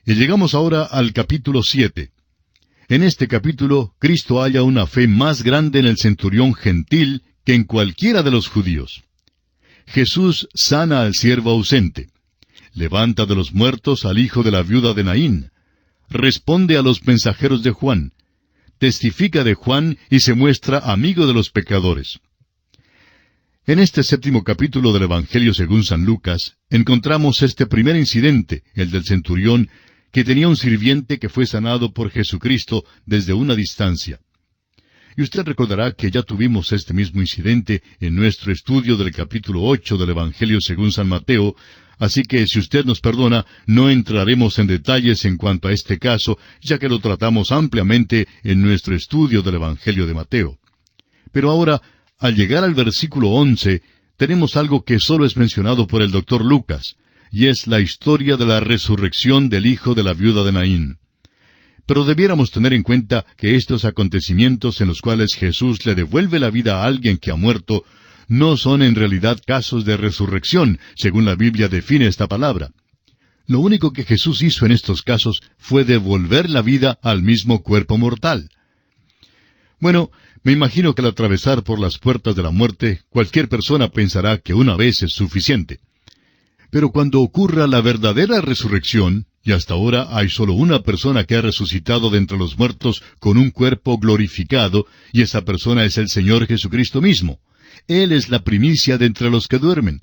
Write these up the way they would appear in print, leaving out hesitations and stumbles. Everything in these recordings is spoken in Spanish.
Y llegamos ahora al capítulo 7. En este capítulo, Cristo halla una fe más grande en el centurión gentil que en cualquiera de los judíos. Jesús sana al siervo ausente. Levanta de los muertos al hijo de la viuda de Naín. Responde a los mensajeros de Juan. Testifica de Juan y se muestra amigo de los pecadores. En este 7º capítulo del Evangelio según San Lucas, encontramos este primer incidente, el del centurión, que tenía un sirviente que fue sanado por Jesucristo desde una distancia. Y usted recordará que ya tuvimos este mismo incidente en nuestro estudio del capítulo 8 del Evangelio según San Mateo, así que si usted nos perdona, no entraremos en detalles en cuanto a este caso, ya que lo tratamos ampliamente en nuestro estudio del Evangelio de Mateo. Pero ahora, al llegar al versículo 11, tenemos algo que solo es mencionado por el Dr. Lucas, y es la historia de la resurrección del hijo de la viuda de Naín. Pero debiéramos tener en cuenta que estos acontecimientos en los cuales Jesús le devuelve la vida a alguien que ha muerto, no son en realidad casos de resurrección, según la Biblia define esta palabra. Lo único que Jesús hizo en estos casos fue devolver la vida al mismo cuerpo mortal. Bueno, me imagino que al atravesar por las puertas de la muerte, cualquier persona pensará que una vez es suficiente. Pero cuando ocurra la verdadera resurrección, y hasta ahora hay solo una persona que ha resucitado de entre los muertos con un cuerpo glorificado, y esa persona es el Señor Jesucristo mismo. Él es la primicia de entre los que duermen.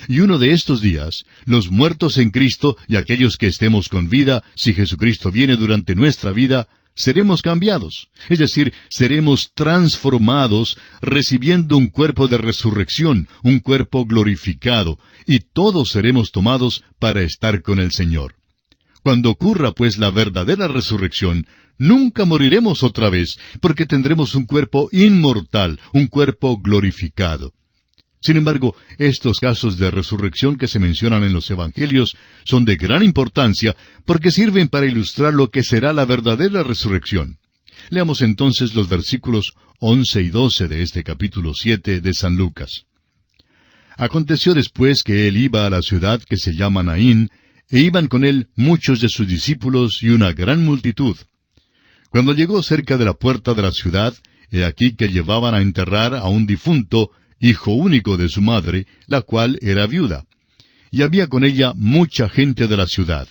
Y uno de estos días, los muertos en Cristo y aquellos que estemos con vida, si Jesucristo viene durante nuestra vida, seremos cambiados, es decir, seremos transformados, recibiendo un cuerpo de resurrección, un cuerpo glorificado, y todos seremos tomados para estar con el Señor. Cuando ocurra, pues, la verdadera resurrección, nunca moriremos otra vez, porque tendremos un cuerpo inmortal, un cuerpo glorificado. Sin embargo, estos casos de resurrección que se mencionan en los Evangelios son de gran importancia porque sirven para ilustrar lo que será la verdadera resurrección. Leamos entonces los versículos 11 y 12 de este capítulo 7 de San Lucas. Aconteció después que él iba a la ciudad que se llama Naín, e iban con él muchos de sus discípulos y una gran multitud. Cuando llegó cerca de la puerta de la ciudad, he aquí que llevaban a enterrar a un difunto, hijo único de su madre, la cual era viuda. Y había con ella mucha gente de la ciudad.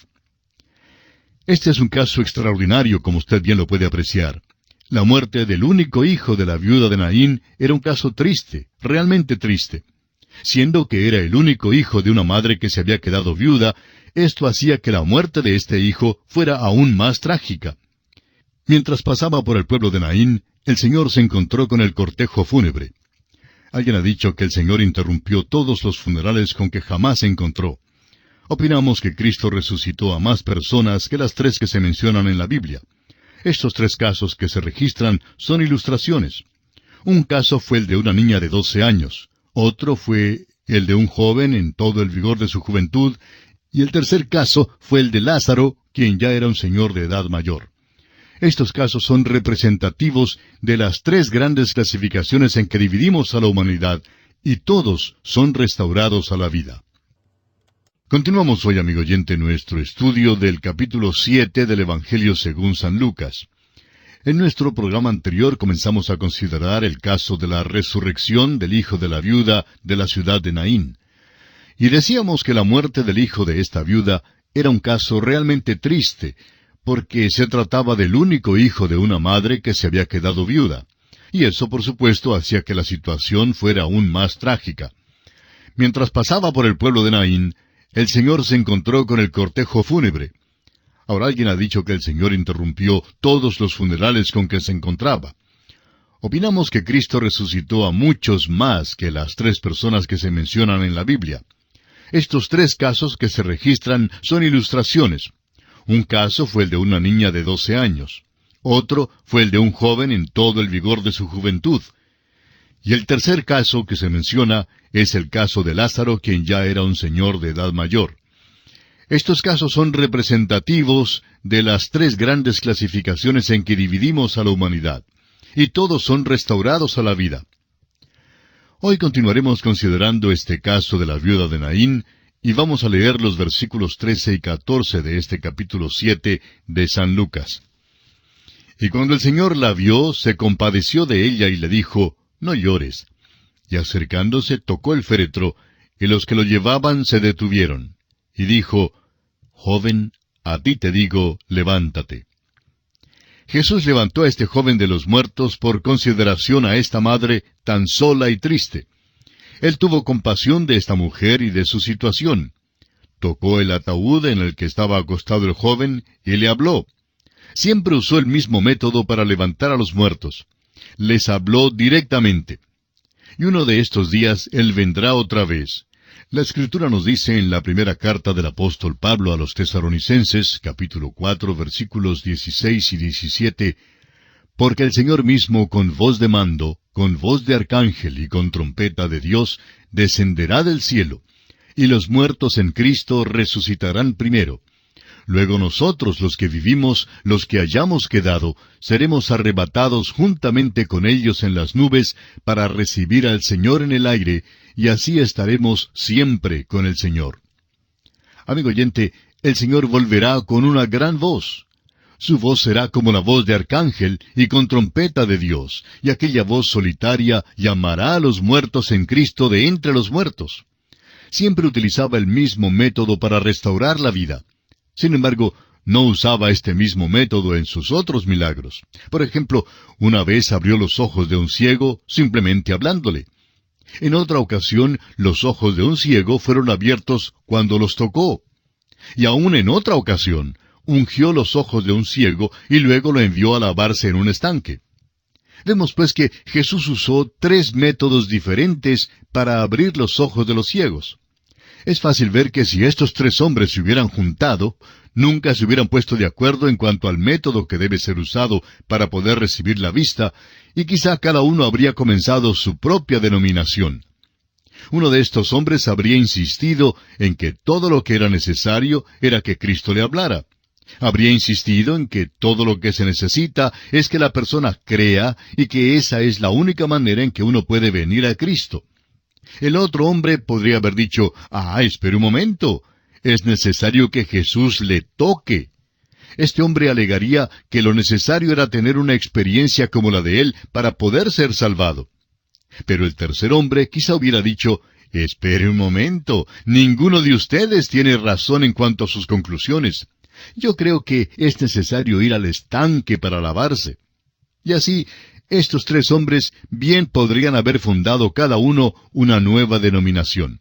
Este es un caso extraordinario, como usted bien lo puede apreciar. La muerte del único hijo de la viuda de Naín era un caso triste, realmente triste. Siendo que era el único hijo de una madre que se había quedado viuda, esto hacía que la muerte de este hijo fuera aún más trágica. Mientras pasaba por el pueblo de Naín, el Señor se encontró con el cortejo fúnebre. Alguien ha dicho que el Señor interrumpió todos los funerales con que jamás se encontró. Opinamos que Cristo resucitó a más personas que las 3 que se mencionan en la Biblia. Estos 3 casos que se registran son ilustraciones. Un caso fue el de una niña de 12 años, otro fue el de un joven en todo el vigor de su juventud, y el tercer caso fue el de Lázaro, quien ya era un señor de edad mayor. Estos casos son representativos de las 3 grandes clasificaciones en que dividimos a la humanidad, y todos son restaurados a la vida. Continuamos hoy, amigo oyente, nuestro estudio del capítulo 7 del Evangelio según San Lucas. En nuestro programa anterior comenzamos a considerar el caso de la resurrección del hijo de la viuda de la ciudad de Naín. Y decíamos que la muerte del hijo de esta viuda era un caso realmente triste, porque se trataba del único hijo de una madre que se había quedado viuda. Y eso, por supuesto, hacía que la situación fuera aún más trágica. Mientras pasaba por el pueblo de Naín, el Señor se encontró con el cortejo fúnebre. Ahora alguien ha dicho que el Señor interrumpió todos los funerales con que se encontraba. Opinamos que Cristo resucitó a muchos más que las 3 personas que se mencionan en la Biblia. Estos 3 casos que se registran son ilustraciones. Un caso fue el de una niña de 12 años. Otro fue el de un joven en todo el vigor de su juventud. Y el tercer caso que se menciona es el caso de Lázaro, quien ya era un señor de edad mayor. Estos casos son representativos de las 3 grandes clasificaciones en que dividimos a la humanidad, y todos son restaurados a la vida. Hoy continuaremos considerando este caso de la viuda de Naín, y vamos a leer los versículos 13 y 14 de este capítulo 7 de San Lucas. Y cuando el Señor la vio, se compadeció de ella y le dijo, «No llores». Y acercándose tocó el féretro, y los que lo llevaban se detuvieron. Y dijo, «Joven, a ti te digo, levántate». Jesús levantó a este joven de los muertos por consideración a esta madre tan sola y triste. Él tuvo compasión de esta mujer y de su situación. Tocó el ataúd en el que estaba acostado el joven y le habló. Siempre usó el mismo método para levantar a los muertos. Les habló directamente. Y uno de estos días Él vendrá otra vez. La Escritura nos dice en la primera carta del apóstol Pablo a los Tesalonicenses, capítulo 4, versículos 16 y 17, «Porque el Señor mismo con voz de mando, con voz de arcángel y con trompeta de Dios, descenderá del cielo, y los muertos en Cristo resucitarán primero. Luego nosotros, los que vivimos, los que hayamos quedado, seremos arrebatados juntamente con ellos en las nubes para recibir al Señor en el aire, y así estaremos siempre con el Señor». Amigo oyente, el Señor volverá con una gran voz. Su voz será como la voz de arcángel y con trompeta de Dios, y aquella voz solitaria llamará a los muertos en Cristo de entre los muertos. Siempre utilizaba el mismo método para restaurar la vida. Sin embargo, no usaba este mismo método en sus otros milagros. Por ejemplo, una vez abrió los ojos de un ciego simplemente hablándole. En otra ocasión, los ojos de un ciego fueron abiertos cuando los tocó. Y aún en otra ocasión, ungió los ojos de un ciego y luego lo envió a lavarse en un estanque. Vemos pues que Jesús usó 3 métodos diferentes para abrir los ojos de los ciegos. Es fácil ver que si estos 3 hombres se hubieran juntado, nunca se hubieran puesto de acuerdo en cuanto al método que debe ser usado para poder recibir la vista, y quizá cada uno habría comenzado su propia denominación. Uno de estos hombres habría insistido en que todo lo que era necesario era que Cristo le hablara. Habría insistido en que todo lo que se necesita es que la persona crea y que esa es la única manera en que uno puede venir a Cristo. El otro hombre podría haber dicho, espere un momento, es necesario que Jesús le toque. Este hombre alegaría que lo necesario era tener una experiencia como la de él para poder ser salvado. Pero el tercer hombre quizá hubiera dicho, espere un momento, ninguno de ustedes tiene razón en cuanto a sus conclusiones. Yo creo que es necesario ir al estanque para lavarse. Y así, estos 3 hombres bien podrían haber fundado cada uno una nueva denominación.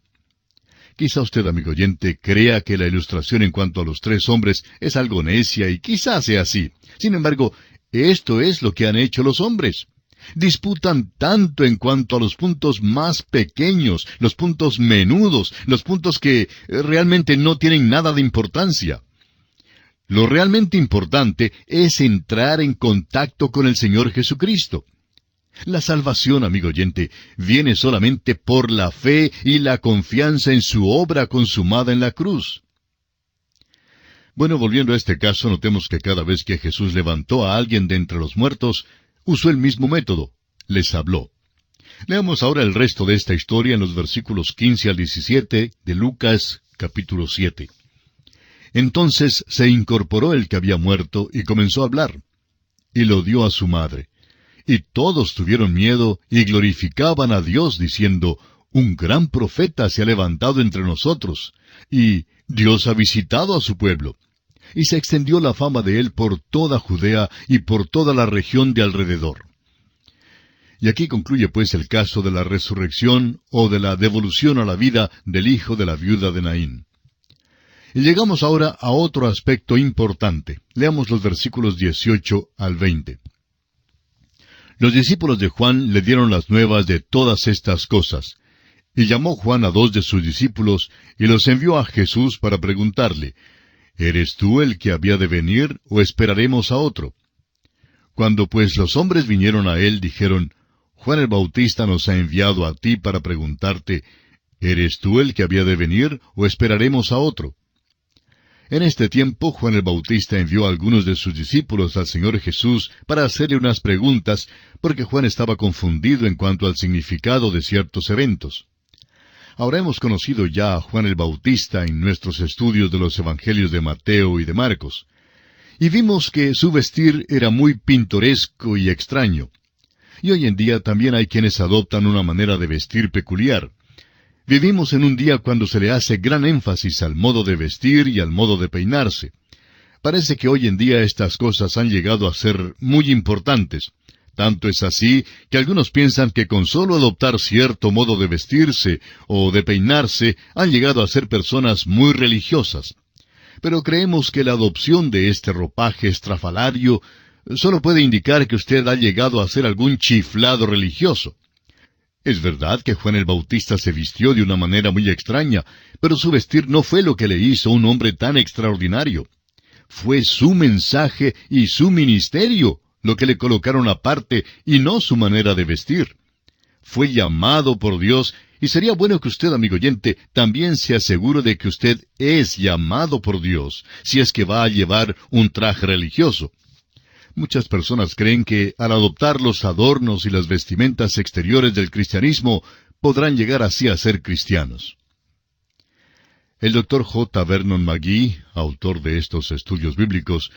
Quizá usted, amigo oyente, crea que la ilustración en cuanto a los 3 hombres es algo necia y quizá sea así. Sin embargo, esto es lo que han hecho los hombres. Disputan tanto en cuanto a los puntos más pequeños, los puntos menudos, los puntos que realmente no tienen nada de importancia. Lo realmente importante es entrar en contacto con el Señor Jesucristo. La salvación, amigo oyente, viene solamente por la fe y la confianza en su obra consumada en la cruz. Bueno, volviendo a este caso, notemos que cada vez que Jesús levantó a alguien de entre los muertos, usó el mismo método, les habló. Leamos ahora el resto de esta historia en los versículos 15 al 17 de Lucas, capítulo 7. Entonces se incorporó el que había muerto y comenzó a hablar, y lo dio a su madre. Y todos tuvieron miedo y glorificaban a Dios diciendo, un gran profeta se ha levantado entre nosotros, y Dios ha visitado a su pueblo. Y se extendió la fama de él por toda Judea y por toda la región de alrededor. Y aquí concluye pues el caso de la resurrección o de la devolución a la vida del hijo de la viuda de Naín. Y llegamos ahora a otro aspecto importante. Leamos los versículos 18 al 20. Los discípulos de Juan le dieron las nuevas de todas estas cosas. Y llamó Juan a 2 de sus discípulos, y los envió a Jesús para preguntarle, ¿eres tú el que había de venir, o esperaremos a otro? Cuando pues los hombres vinieron a él, dijeron, Juan el Bautista nos ha enviado a ti para preguntarte, ¿eres tú el que había de venir, o esperaremos a otro? En este tiempo Juan el Bautista envió a algunos de sus discípulos al Señor Jesús para hacerle unas preguntas, porque Juan estaba confundido en cuanto al significado de ciertos eventos. Ahora hemos conocido ya a Juan el Bautista en nuestros estudios de los Evangelios de Mateo y de Marcos, y vimos que su vestir era muy pintoresco y extraño. Y hoy en día también hay quienes adoptan una manera de vestir peculiar. Vivimos en un día cuando se le hace gran énfasis al modo de vestir y al modo de peinarse. Parece que hoy en día estas cosas han llegado a ser muy importantes. Tanto es así que algunos piensan que con solo adoptar cierto modo de vestirse o de peinarse han llegado a ser personas muy religiosas. Pero creemos que la adopción de este ropaje estrafalario solo puede indicar que usted ha llegado a ser algún chiflado religioso. Es verdad que Juan el Bautista se vistió de una manera muy extraña, pero su vestir no fue lo que le hizo un hombre tan extraordinario. Fue su mensaje y su ministerio lo que le colocaron aparte y no su manera de vestir. Fue llamado por Dios, y sería bueno que usted, amigo oyente, también se asegure de que usted es llamado por Dios, si es que va a llevar un traje religioso. Muchas personas creen que al adoptar los adornos y las vestimentas exteriores del cristianismo, podrán llegar así a ser cristianos. El Dr. J. Vernon McGee, autor de estos estudios bíblicos,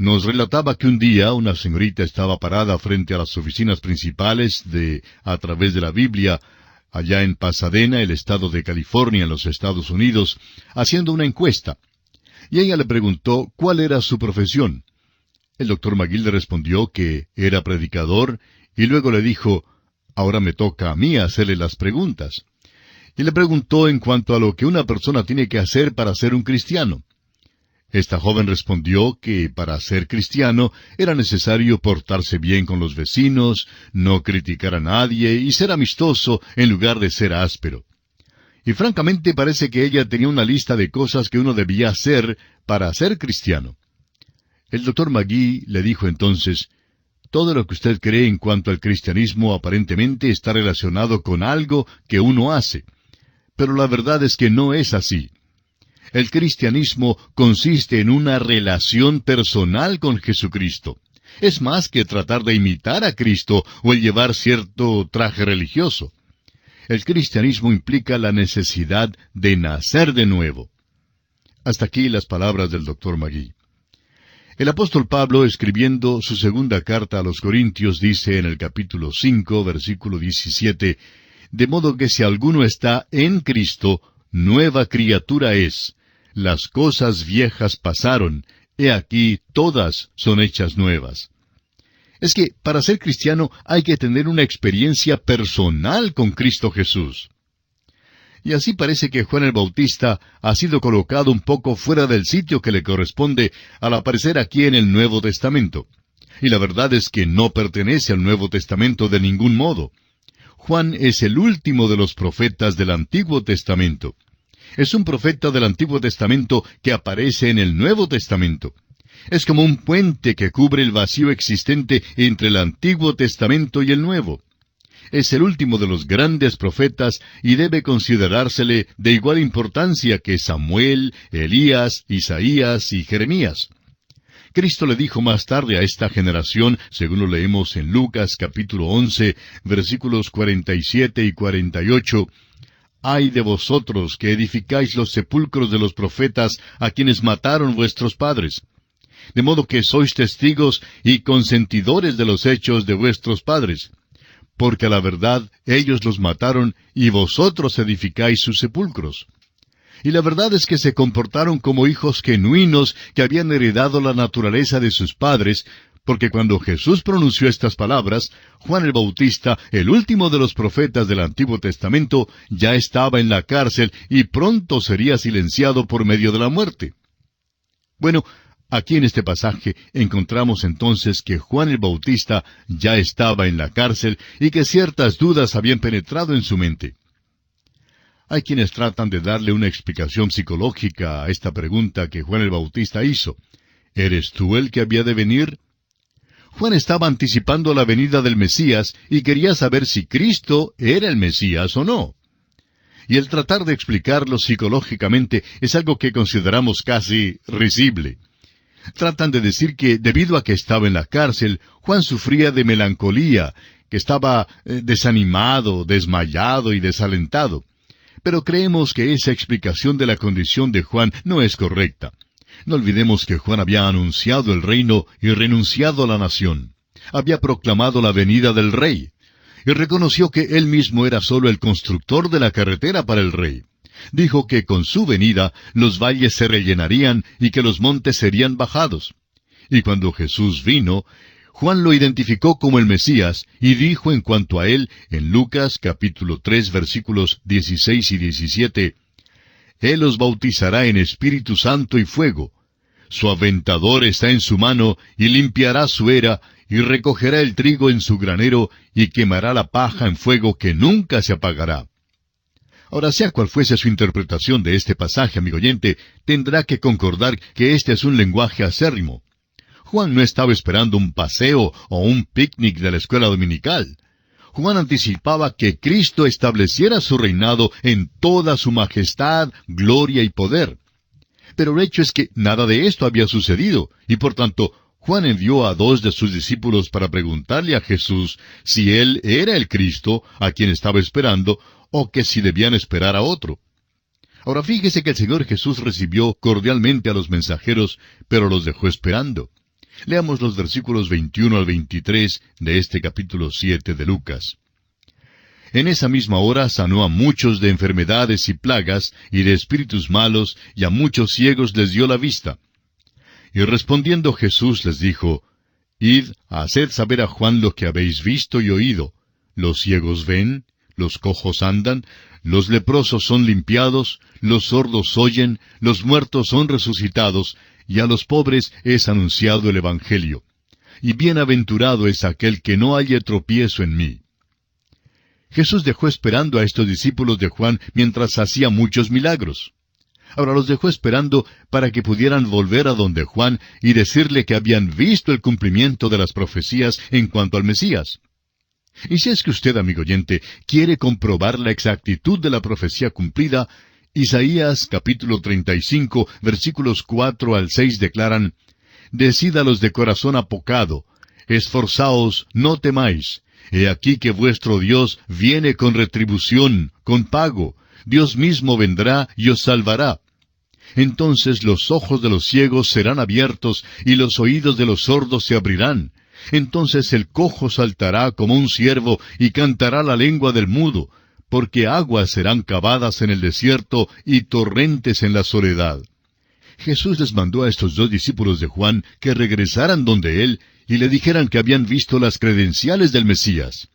nos relataba que un día una señorita estaba parada frente a las oficinas principales de A Través de la Biblia, allá en Pasadena, el estado de California, en los Estados Unidos, haciendo una encuesta. Y ella le preguntó cuál era su profesión. El Dr. McGee le respondió que era predicador, y luego le dijo, ahora me toca a mí hacerle las preguntas. Y le preguntó en cuanto a lo que una persona tiene que hacer para ser un cristiano. Esta joven respondió que para ser cristiano era necesario portarse bien con los vecinos, no criticar a nadie y ser amistoso en lugar de ser áspero. Y francamente parece que ella tenía una lista de cosas que uno debía hacer para ser cristiano. El Dr. McGee le dijo entonces, todo lo que usted cree en cuanto al cristianismo aparentemente está relacionado con algo que uno hace. Pero la verdad es que no es así. El cristianismo consiste en una relación personal con Jesucristo. Es más que tratar de imitar a Cristo o el llevar cierto traje religioso. El cristianismo implica la necesidad de nacer de nuevo. Hasta aquí las palabras del Dr. McGee. El apóstol Pablo, escribiendo su segunda carta a los Corintios, dice en el capítulo 5, versículo 17, de modo que si alguno está en Cristo, nueva criatura es. Las cosas viejas pasaron, he aquí todas son hechas nuevas. Es que para ser cristiano hay que tener una experiencia personal con Cristo Jesús. Y así parece que Juan el Bautista ha sido colocado un poco fuera del sitio que le corresponde al aparecer aquí en el Nuevo Testamento. Y la verdad es que no pertenece al Nuevo Testamento de ningún modo. Juan es el último de los profetas del Antiguo Testamento. Es un profeta del Antiguo Testamento que aparece en el Nuevo Testamento. Es como un puente que cubre el vacío existente entre el Antiguo Testamento y el Nuevo. Es el último de los grandes profetas y debe considerársele de igual importancia que Samuel, Elías, Isaías y Jeremías. Cristo le dijo más tarde a esta generación, según lo leemos en Lucas capítulo 11, versículos 47 y 48, «Ay de vosotros que edificáis los sepulcros de los profetas a quienes mataron vuestros padres. De modo que sois testigos y consentidores de los hechos de vuestros padres. Porque a la verdad ellos los mataron y vosotros edificáis sus sepulcros». Y la verdad es que se comportaron como hijos genuinos que habían heredado la naturaleza de sus padres, porque cuando Jesús pronunció estas palabras, Juan el Bautista, el último de los profetas del Antiguo Testamento, ya estaba en la cárcel y pronto sería silenciado por medio de la muerte. Bueno, aquí en este pasaje encontramos entonces que Juan el Bautista ya estaba en la cárcel y que ciertas dudas habían penetrado en su mente. Hay quienes tratan de darle una explicación psicológica a esta pregunta que Juan el Bautista hizo. ¿Eres tú el que había de venir? Juan estaba anticipando la venida del Mesías y quería saber si Cristo era el Mesías o no. Y el tratar de explicarlo psicológicamente es algo que consideramos casi risible. Tratan de decir que debido a que estaba en la cárcel, Juan sufría de melancolía, que estaba desanimado, desmayado y desalentado. Pero creemos que esa explicación de la condición de Juan no es correcta. No olvidemos que Juan había anunciado el reino y renunciado a la nación. Había proclamado la venida del rey. Y reconoció que él mismo era solo el constructor de la carretera para el rey. Dijo que con su venida los valles se rellenarían y que los montes serían bajados. Y cuando Jesús vino, Juan lo identificó como el Mesías y dijo en cuanto a él, en Lucas capítulo 3 versículos 16 y 17, Él os bautizará en Espíritu Santo y fuego. Su aventador está en su mano y limpiará su era y recogerá el trigo en su granero y quemará la paja en fuego que nunca se apagará. Ahora, sea cual fuese su interpretación de este pasaje, amigo oyente, tendrá que concordar que este es un lenguaje acérrimo. Juan no estaba esperando un paseo o un picnic de la escuela dominical. Juan anticipaba que Cristo estableciera su reinado en toda su majestad, gloria y poder. Pero el hecho es que nada de esto había sucedido, y por tanto, Juan envió a 2 de sus discípulos para preguntarle a Jesús si él era el Cristo a quien estaba esperando, o que si debían esperar a otro. Ahora fíjese que el Señor Jesús recibió cordialmente a los mensajeros, pero los dejó esperando. Leamos los versículos 21 al 23 de este capítulo 7 de Lucas. En esa misma hora sanó a muchos de enfermedades y plagas, y de espíritus malos, y a muchos ciegos les dio la vista. Y respondiendo Jesús les dijo, Id, haced saber a Juan lo que habéis visto y oído. Los ciegos ven, los cojos andan, los leprosos son limpiados, los sordos oyen, los muertos son resucitados, y a los pobres es anunciado el Evangelio. Y bienaventurado es aquel que no halle tropiezo en mí. Jesús dejó esperando a estos discípulos de Juan mientras hacía muchos milagros. Ahora los dejó esperando para que pudieran volver a donde Juan y decirle que habían visto el cumplimiento de las profecías en cuanto al Mesías. Y si es que usted, amigo oyente, quiere comprobar la exactitud de la profecía cumplida, Isaías capítulo 35, versículos 4 al 6 declaran, Decid a los de corazón apocado, esforzaos, no temáis. He aquí que vuestro Dios viene con retribución, con pago. Dios mismo vendrá y os salvará. Entonces los ojos de los ciegos serán abiertos y los oídos de los sordos se abrirán. Entonces el cojo saltará como un ciervo y cantará la lengua del mudo, porque aguas serán cavadas en el desierto y torrentes en la soledad. Jesús les mandó a estos 2 discípulos de Juan que regresaran donde él y le dijeran que habían visto las credenciales del Mesías.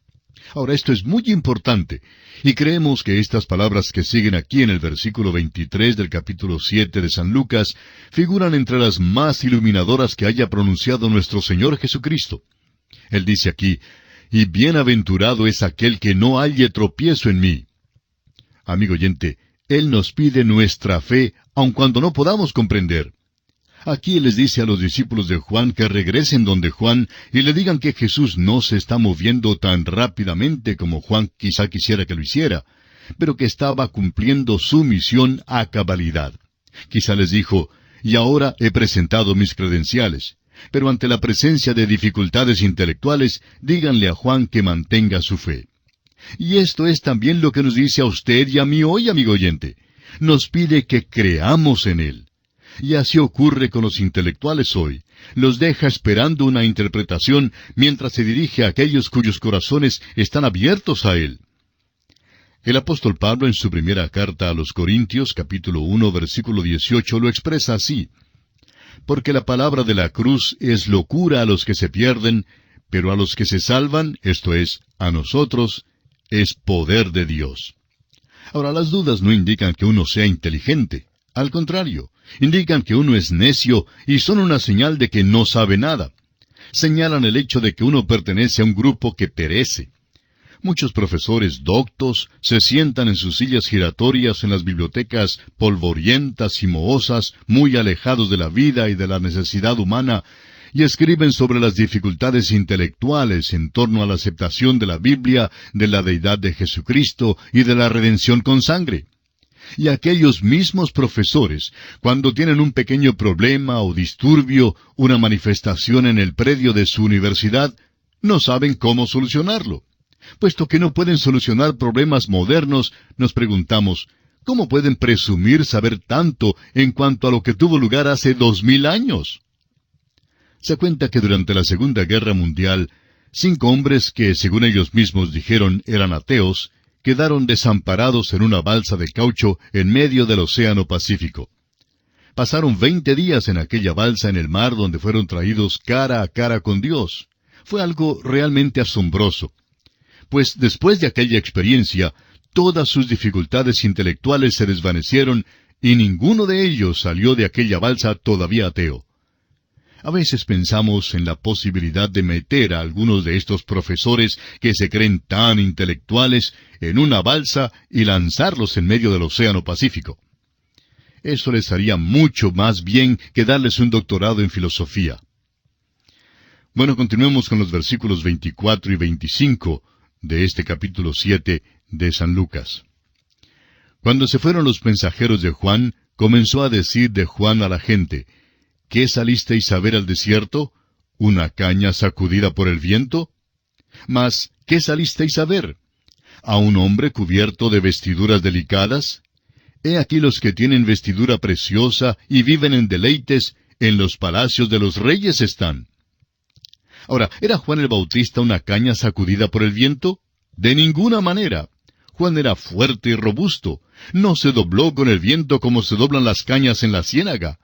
Ahora esto es muy importante, y creemos que estas palabras que siguen aquí en el versículo 23 del capítulo 7 de San Lucas figuran entre las más iluminadoras que haya pronunciado nuestro Señor Jesucristo. Él dice aquí, y bienaventurado es aquel que no halle tropiezo en mí. Amigo oyente, Él nos pide nuestra fe, aun cuando no podamos comprender. Aquí Él les dice a los discípulos de Juan que regresen donde Juan y le digan que Jesús no se está moviendo tan rápidamente como Juan quizá quisiera que lo hiciera, pero que estaba cumpliendo su misión a cabalidad. Quizá les dijo, y ahora he presentado mis credenciales, pero ante la presencia de dificultades intelectuales, díganle a Juan que mantenga su fe. Y esto es también lo que nos dice a usted y a mí hoy, amigo oyente. Nos pide que creamos en Él. Y así ocurre con los intelectuales hoy. Los deja esperando una interpretación mientras se dirige a aquellos cuyos corazones están abiertos a Él. El apóstol Pablo en su primera carta a los Corintios, capítulo 1, versículo 18, lo expresa así. Porque la palabra de la cruz es locura a los que se pierden, pero a los que se salvan, esto es, a nosotros, es poder de Dios. Ahora, las dudas no indican que uno sea inteligente. Al contrario, indican que uno es necio y son una señal de que no sabe nada. Señalan el hecho de que uno pertenece a un grupo que perece. Muchos profesores doctos se sientan en sus sillas giratorias en las bibliotecas polvorientas y mohosas, muy alejados de la vida y de la necesidad humana, y escriben sobre las dificultades intelectuales en torno a la aceptación de la Biblia, de la deidad de Jesucristo y de la redención con sangre. Y aquellos mismos profesores, cuando tienen un pequeño problema o disturbio, una manifestación en el predio de su universidad, no saben cómo solucionarlo. Puesto que no pueden solucionar problemas modernos, nos preguntamos, ¿Cómo pueden presumir saber tanto en cuanto a lo que tuvo lugar hace 2000 años? Se cuenta que durante la Segunda Guerra Mundial, 5 hombres que, según ellos mismos dijeron, eran ateos, quedaron desamparados en una balsa de caucho en medio del Océano Pacífico. Pasaron 20 días en aquella balsa en el mar donde fueron traídos cara a cara con Dios. Fue algo realmente asombroso. Pues después de aquella experiencia, todas sus dificultades intelectuales se desvanecieron y ninguno de ellos salió de aquella balsa todavía ateo. A veces pensamos en la posibilidad de meter a algunos de estos profesores que se creen tan intelectuales en una balsa y lanzarlos en medio del Océano Pacífico. Eso les haría mucho más bien que darles un doctorado en filosofía. Bueno, continuemos con los versículos 24 y 25 de este capítulo 7 de San Lucas. Cuando se fueron los mensajeros de Juan, comenzó a decir de Juan a la gente: ¿Qué salisteis a ver al desierto? ¿Una caña sacudida por el viento? Mas, ¿qué salisteis a ver? ¿A un hombre cubierto de vestiduras delicadas? He aquí los que tienen vestidura preciosa y viven en deleites, en los palacios de los reyes están. Ahora, ¿era Juan el Bautista una caña sacudida por el viento? De ninguna manera. Juan era fuerte y robusto. No se dobló con el viento como se doblan las cañas en la ciénaga.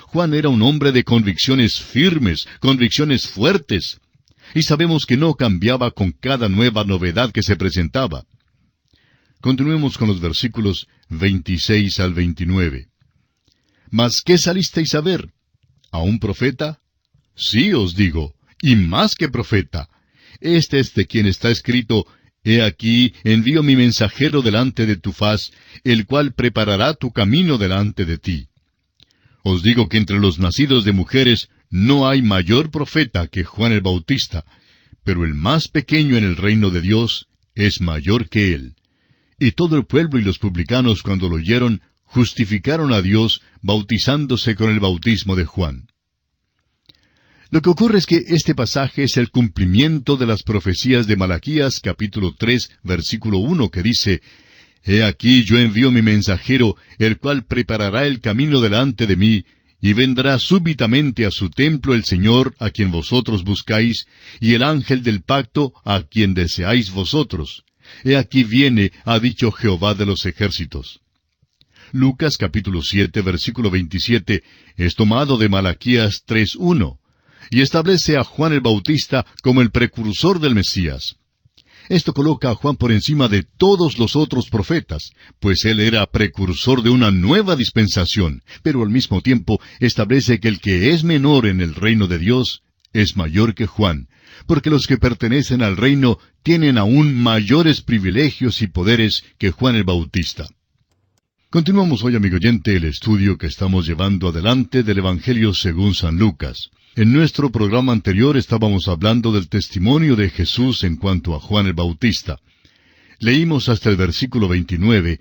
Juan era un hombre de convicciones firmes, convicciones fuertes. Y sabemos que no cambiaba con cada nueva novedad que se presentaba. Continuemos con los versículos 26 al 29. ¿Mas qué salisteis a ver? ¿A un profeta? Sí os digo, y más que profeta. Este es de quien está escrito: He aquí, envío mi mensajero delante de tu faz, el cual preparará tu camino delante de ti. Os digo que entre los nacidos de mujeres no hay mayor profeta que Juan el Bautista, pero el más pequeño en el reino de Dios es mayor que él. Y todo el pueblo y los publicanos, cuando lo oyeron, justificaron a Dios, bautizándose con el bautismo de Juan. Lo que ocurre es que este pasaje es el cumplimiento de las profecías de Malaquías, capítulo 3, versículo 1, que dice: He aquí yo envío mi mensajero, el cual preparará el camino delante de mí, y vendrá súbitamente a su templo el Señor, a quien vosotros buscáis, y el ángel del pacto, a quien deseáis vosotros. He aquí viene, ha dicho Jehová de los ejércitos. Lucas capítulo 7, versículo 27, es tomado de Malaquías 3:1, y establece a Juan el Bautista como el precursor del Mesías. Esto coloca a Juan por encima de todos los otros profetas, pues él era precursor de una nueva dispensación, pero al mismo tiempo establece que el que es menor en el reino de Dios es mayor que Juan, porque los que pertenecen al reino tienen aún mayores privilegios y poderes que Juan el Bautista. Continuamos hoy, amigo oyente, el estudio que estamos llevando adelante del Evangelio según San Lucas. En nuestro programa anterior estábamos hablando del testimonio de Jesús en cuanto a Juan el Bautista. Leímos hasta el versículo 29,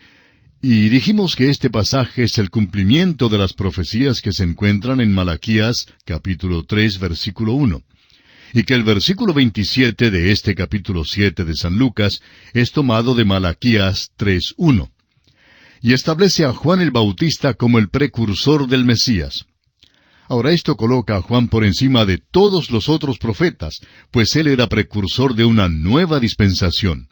y dijimos que este pasaje es el cumplimiento de las profecías que se encuentran en Malaquías, capítulo 3, versículo 1, y que el versículo 27 de este capítulo 7 de San Lucas es tomado de Malaquías 3:1, y establece a Juan el Bautista como el precursor del Mesías. Ahora esto coloca a Juan por encima de todos los otros profetas, pues él era precursor de una nueva dispensación.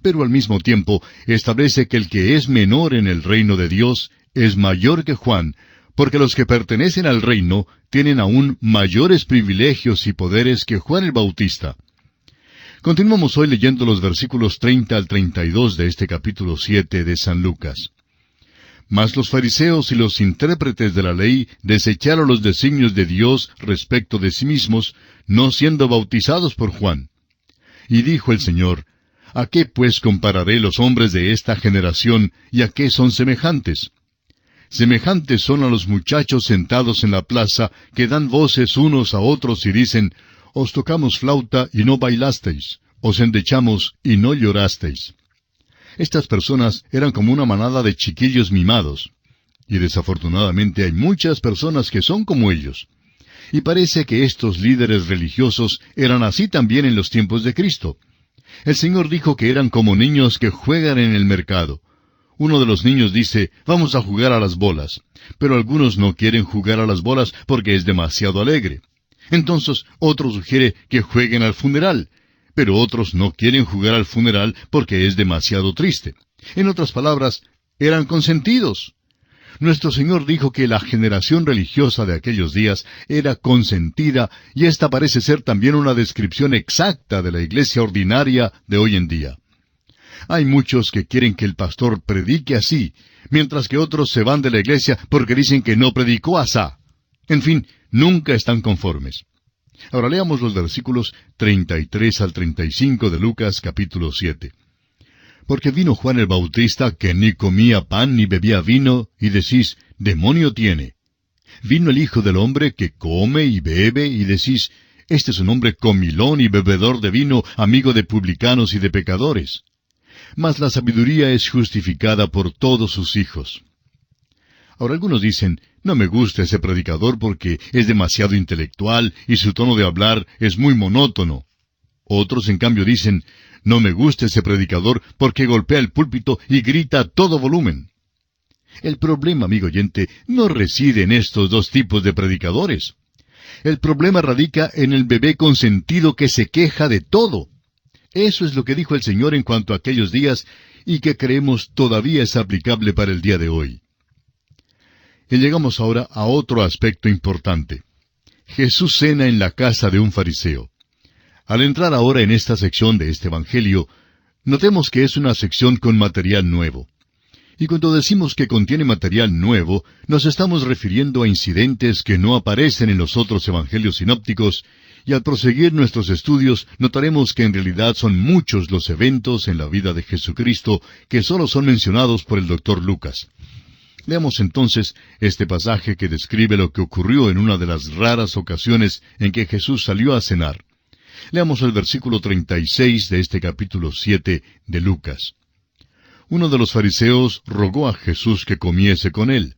Pero al mismo tiempo establece que el que es menor en el reino de Dios es mayor que Juan, porque los que pertenecen al reino tienen aún mayores privilegios y poderes que Juan el Bautista. Continuamos hoy leyendo los versículos 30 al 32 de este capítulo 7 de San Lucas. Mas los fariseos y los intérpretes de la ley desecharon los designios de Dios respecto de sí mismos, no siendo bautizados por Juan. Y dijo el Señor: ¿A qué pues compararé los hombres de esta generación, y a qué son semejantes? Semejantes son a los muchachos sentados en la plaza, que dan voces unos a otros y dicen: Os tocamos flauta y no bailasteis, os endechamos y no llorasteis. Estas personas eran como una manada de chiquillos mimados. Y desafortunadamente hay muchas personas que son como ellos. Y parece que estos líderes religiosos eran así también en los tiempos de Cristo. El Señor dijo que eran como niños que juegan en el mercado. Uno de los niños dice, vamos a jugar a las bolas, pero algunos no quieren jugar a las bolas porque es demasiado alegre. Entonces otro sugiere que jueguen al funeral, pero otros no quieren jugar al funeral porque es demasiado triste. En otras palabras, eran consentidos. Nuestro Señor dijo que la generación religiosa de aquellos días era consentida, y esta parece ser también una descripción exacta de la iglesia ordinaria de hoy en día. Hay muchos que quieren que el pastor predique así, mientras que otros se van de la iglesia porque dicen que no predicó asá. En fin, nunca están conformes. Ahora leamos los versículos 33 al 35 de Lucas capítulo 7. Porque vino Juan el Bautista, que ni comía pan ni bebía vino, y decís, demonio tiene. Vino el Hijo del Hombre, que come y bebe, y decís, este es un hombre comilón y bebedor de vino, amigo de publicanos y de pecadores. Mas la sabiduría es justificada por todos sus hijos. Ahora algunos dicen, no me gusta ese predicador porque es demasiado intelectual y su tono de hablar es muy monótono. Otros, en cambio, dicen, no me gusta ese predicador porque golpea el púlpito y grita a todo volumen. El problema, amigo oyente, no reside en estos dos tipos de predicadores. El problema radica en el bebé consentido que se queja de todo. Eso es lo que dijo el Señor en cuanto a aquellos días y que creemos todavía es aplicable para el día de hoy. Y llegamos ahora a otro aspecto importante. Jesús cena en la casa de un fariseo. Al entrar ahora en esta sección de este Evangelio, notemos que es una sección con material nuevo. Y cuando decimos que contiene material nuevo, nos estamos refiriendo a incidentes que no aparecen en los otros Evangelios sinópticos, y al proseguir nuestros estudios notaremos que en realidad son muchos los eventos en la vida de Jesucristo que solo son mencionados por el Dr. Lucas. Leamos entonces este pasaje que describe lo que ocurrió en una de las raras ocasiones en que Jesús salió a cenar. Leamos el versículo 36 de este capítulo 7 de Lucas. Uno de los fariseos rogó a Jesús que comiese con él,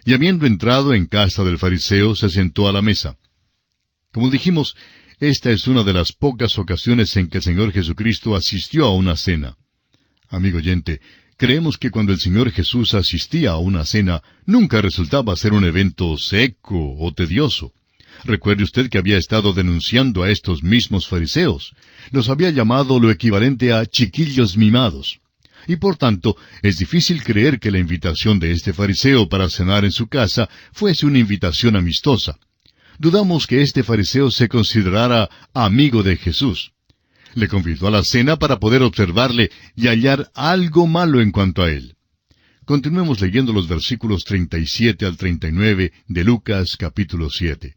y habiendo entrado en casa del fariseo, se sentó a la mesa. Como dijimos, esta es una de las pocas ocasiones en que el Señor Jesucristo asistió a una cena. Amigo oyente, creemos que cuando el Señor Jesús asistía a una cena, nunca resultaba ser un evento seco o tedioso. Recuerde usted que había estado denunciando a estos mismos fariseos. Los había llamado lo equivalente a chiquillos mimados. Y por tanto, es difícil creer que la invitación de este fariseo para cenar en su casa fuese una invitación amistosa. Dudamos que este fariseo se considerara amigo de Jesús. Le convidó a la cena para poder observarle y hallar algo malo en cuanto a él. Continuemos leyendo los versículos 37 al 39 de Lucas capítulo 7.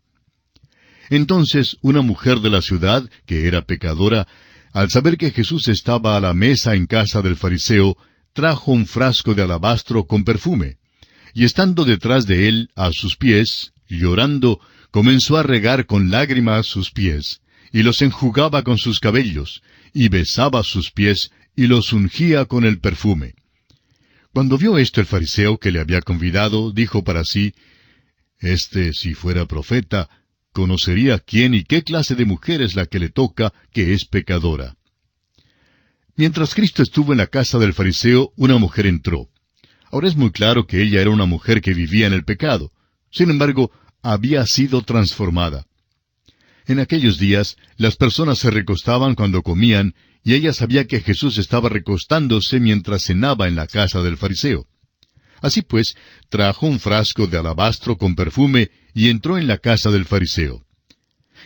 Entonces una mujer de la ciudad, que era pecadora, al saber que Jesús estaba a la mesa en casa del fariseo, trajo un frasco de alabastro con perfume, y estando detrás de él, a sus pies, llorando, comenzó a regar con lágrimas sus pies, y los enjugaba con sus cabellos, y besaba sus pies, y los ungía con el perfume. Cuando vio esto el fariseo que le había convidado, dijo para sí, si fuera profeta, conocería quién y qué clase de mujer es la que le toca, que es pecadora. Mientras Cristo estuvo en la casa del fariseo, una mujer entró. Ahora es muy claro que ella era una mujer que vivía en el pecado. Sin embargo, había sido transformada. En aquellos días, las personas se recostaban cuando comían, y ella sabía que Jesús estaba recostándose mientras cenaba en la casa del fariseo. Así pues, trajo un frasco de alabastro con perfume y entró en la casa del fariseo.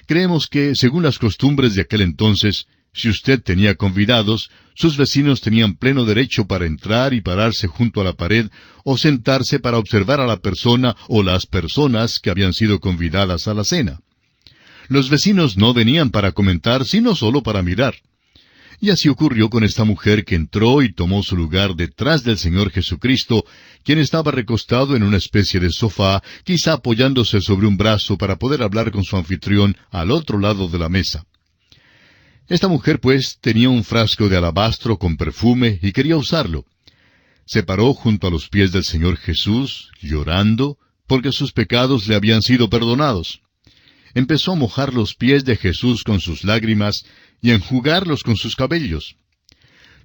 Creemos que, según las costumbres de aquel entonces, si usted tenía convidados, sus vecinos tenían pleno derecho para entrar y pararse junto a la pared o sentarse para observar a la persona o las personas que habían sido convidadas a la cena. Los vecinos no venían para comentar, sino solo para mirar. Y así ocurrió con esta mujer que entró y tomó su lugar detrás del Señor Jesucristo, quien estaba recostado en una especie de sofá, quizá apoyándose sobre un brazo para poder hablar con su anfitrión al otro lado de la mesa. Esta mujer, pues, tenía un frasco de alabastro con perfume y quería usarlo. Se paró junto a los pies del Señor Jesús, llorando, porque sus pecados le habían sido perdonados. Empezó a mojar los pies de Jesús con sus lágrimas y a enjugarlos con sus cabellos.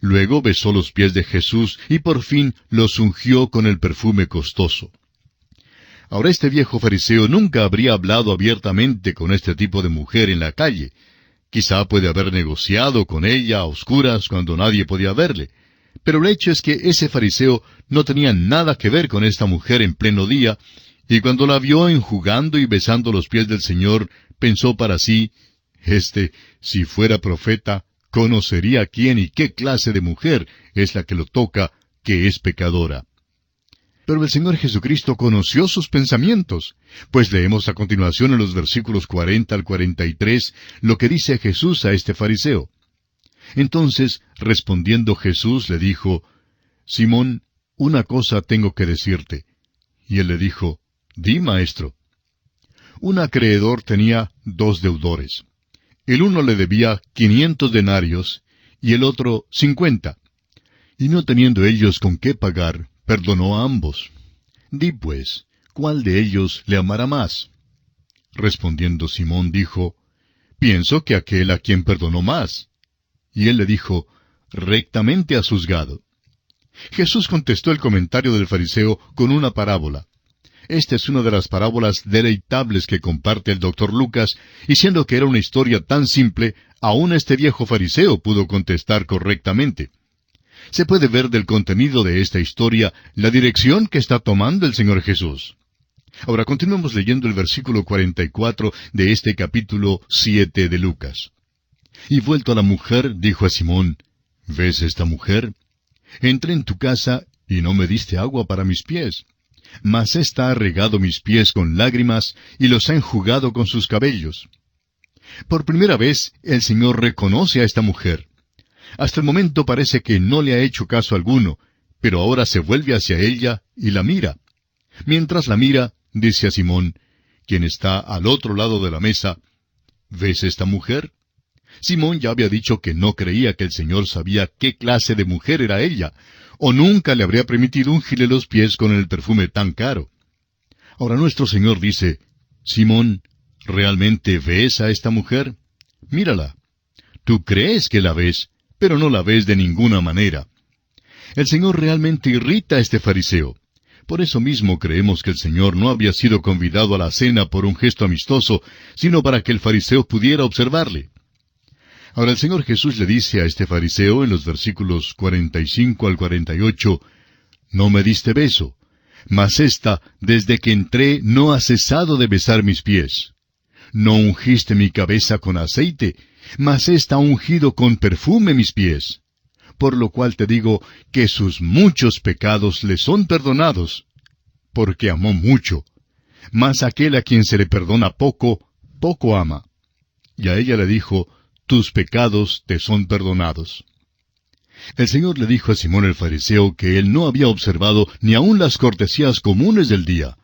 Luego besó los pies de Jesús y por fin los ungió con el perfume costoso. Ahora este viejo fariseo nunca habría hablado abiertamente con este tipo de mujer en la calle. Quizá puede haber negociado con ella a oscuras cuando nadie podía verle. Pero el hecho es que ese fariseo no tenía nada que ver con esta mujer en pleno día, y cuando la vio enjugando y besando los pies del Señor, pensó para sí, si fuera profeta, conocería quién y qué clase de mujer es la que lo toca, que es pecadora. Pero el Señor Jesucristo conoció sus pensamientos, pues leemos a continuación en los versículos 40 al 43 lo que dice Jesús a este fariseo. Entonces, respondiendo Jesús, le dijo, Simón, una cosa tengo que decirte. Y él le dijo, Di, maestro. Un acreedor tenía 2 deudores. El uno le debía 500 denarios y el otro 50. Y no teniendo ellos con qué pagar, perdonó a ambos. Di pues, ¿cuál de ellos le amará más? Respondiendo Simón dijo, Pienso que aquel a quien perdonó más. Y él le dijo, Rectamente has juzgado. Jesús contestó el comentario del fariseo con una parábola. Esta es una de las parábolas deleitables que comparte el Dr. Lucas, y siendo que era una historia tan simple, aún este viejo fariseo pudo contestar correctamente. Se puede ver del contenido de esta historia la dirección que está tomando el Señor Jesús. Ahora continuemos leyendo el versículo 44 de este capítulo 7 de Lucas. Y vuelto a la mujer, dijo a Simón, ¿Ves esta mujer? Entré en tu casa y no me diste agua para mis pies. Mas ésta ha regado mis pies con lágrimas y los ha enjugado con sus cabellos. Por primera vez, el Señor reconoce a esta mujer. Hasta el momento parece que no le ha hecho caso alguno, pero ahora se vuelve hacia ella y la mira. Mientras la mira, dice a Simón, quien está al otro lado de la mesa, ¿ves esta mujer? Simón ya había dicho que no creía que el Señor sabía qué clase de mujer era ella, o nunca le habría permitido ungirle los pies con el perfume tan caro. Ahora nuestro Señor dice, Simón, ¿realmente ves a esta mujer? Mírala. Tú crees que la ves, pero no la ves de ninguna manera. El Señor realmente irrita a este fariseo. Por eso mismo creemos que el Señor no había sido convidado a la cena por un gesto amistoso, sino para que el fariseo pudiera observarle. Ahora el Señor Jesús le dice a este fariseo en los versículos 45 al 48, No me diste beso, mas ésta, desde que entré, no ha cesado de besar mis pies. No ungiste mi cabeza con aceite, mas ésta ha ungido con perfume mis pies. Por lo cual te digo que sus muchos pecados le son perdonados, porque amó mucho. Mas aquel a quien se le perdona poco, poco ama. Y a ella le dijo, Tus pecados te son perdonados. El Señor le dijo a Simón el fariseo que él no había observado ni aun las cortesías comunes del día.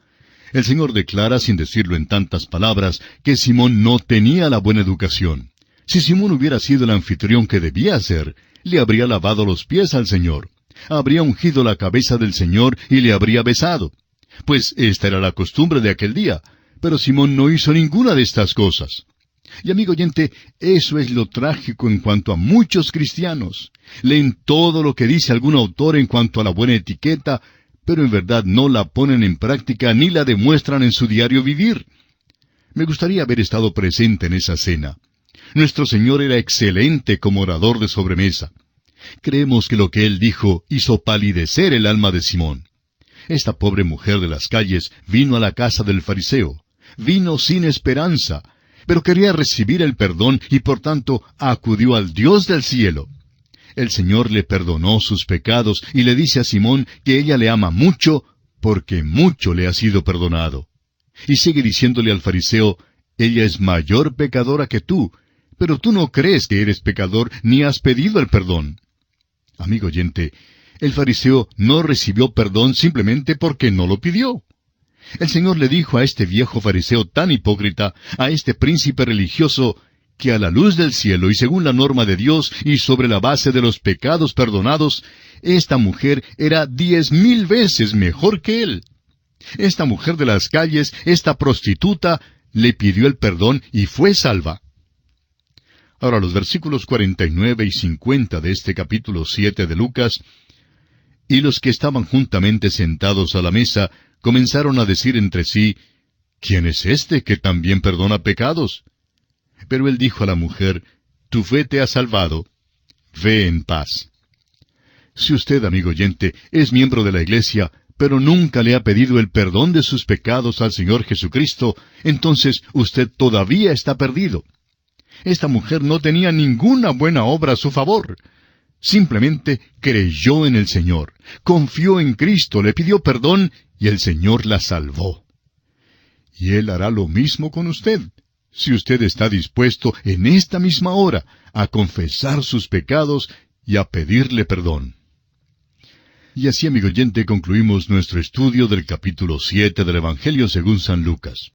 El Señor declara, sin decirlo en tantas palabras, que Simón no tenía la buena educación. Si Simón hubiera sido el anfitrión que debía ser, le habría lavado los pies al Señor, habría ungido la cabeza del Señor y le habría besado. Pues esta era la costumbre de aquel día, pero Simón no hizo ninguna de estas cosas. Y amigo oyente, eso es lo trágico en cuanto a muchos cristianos. Leen todo lo que dice algún autor en cuanto a la buena etiqueta, pero en verdad no la ponen en práctica ni la demuestran en su diario vivir. Me gustaría haber estado presente en esa cena. Nuestro Señor era excelente como orador de sobremesa. Creemos que lo que Él dijo hizo palidecer el alma de Simón. Esta pobre mujer de las calles vino a la casa del fariseo. Vino sin esperanza, pero quería recibir el perdón y por tanto acudió al Dios del cielo. El Señor le perdonó sus pecados y le dice a Simón que ella le ama mucho porque mucho le ha sido perdonado. Y sigue diciéndole al fariseo, ella es mayor pecadora que tú, pero tú no crees que eres pecador ni has pedido el perdón. Amigo oyente, el fariseo no recibió perdón simplemente porque no lo pidió. El Señor le dijo a este viejo fariseo tan hipócrita, a este príncipe religioso, que a la luz del cielo y según la norma de Dios y sobre la base de los pecados perdonados, esta mujer era 10,000 veces mejor que él. Esta mujer de las calles, esta prostituta, le pidió el perdón y fue salva. Ahora los versículos 49 y 50 de este capítulo 7 de Lucas: Y los que estaban juntamente sentados a la mesa comenzaron a decir entre sí: ¿Quién es este que también perdona pecados? Pero él dijo a la mujer: Tu fe te ha salvado. Ve en paz. Si usted, amigo oyente, es miembro de la Iglesia, pero nunca le ha pedido el perdón de sus pecados al Señor Jesucristo, entonces usted todavía está perdido. Esta mujer no tenía ninguna buena obra a su favor. Simplemente creyó en el Señor, confió en Cristo, le pidió perdón y el Señor la salvó. Y Él hará lo mismo con usted, si usted está dispuesto en esta misma hora a confesar sus pecados y a pedirle perdón. Y así, amigo oyente, concluimos nuestro estudio del capítulo 7 del Evangelio según San Lucas.